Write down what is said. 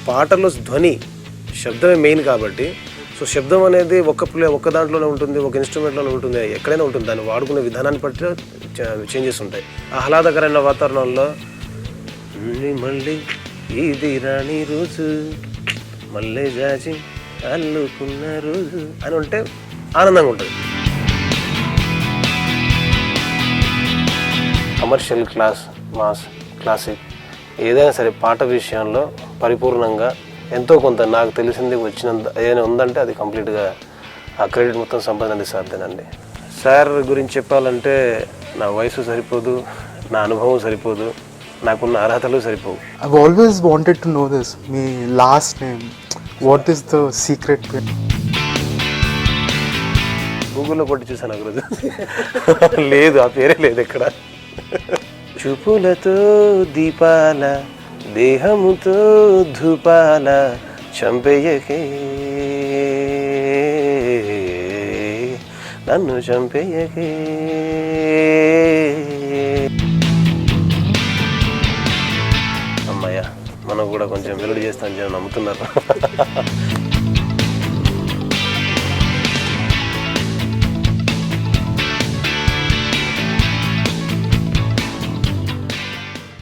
పాటలో ధ్వని శబ్దమే మెయిన్ కాబట్టి సో శబ్దం అనేది ఒక్క దాంట్లోనే ఉంటుంది, ఒక ఇన్స్ట్రుమెంట్లోనే ఉంటుంది, ఎక్కడైనా ఉంటుంది. దాన్ని వాడుకునే విధానాన్ని బట్టి చేంజెస్ ఉంటాయి. ఆహ్లాదకరమైన వాతావరణంలో మళ్ళీ ఇది రాని రోజు మళ్ళీ జాజి అల్లుకున్న రోజు అని ఉంటే ఆనందంగా ఉంటుంది. కమర్షియల్ మాస్ క్లాసిక్ ఏదైనా సరే పాట విషయంలో పరిపూర్ణంగా ఎంతో కొంత నాకు తెలిసింది వచ్చినంత ఏదైనా ఉందంటే అది కంప్లీట్గా ఆ క్రెడిట్ మొత్తం సంపాదన సాధ్యనండి. సార్ గురించి చెప్పాలంటే నా వయసు సరిపోదు, నా అనుభవం సరిపోదు, నాకున్న అర్హతలు సరిపోవు. I've always wanted to know this. Me last name, what is the secret? గూగుల్లో కొట్టి చూసాను ఒకరోజు. లేదు, ఆ పేరే లేదు ఎక్కడ. చూపులతో దీపాల దేహముతో ధూపాల చంపేయకే నన్ను చంపేయకే. అమ్మాయ్యా, మనం కూడా కొంచెం వెలుడు చేస్తామని నమ్ముతున్నారు.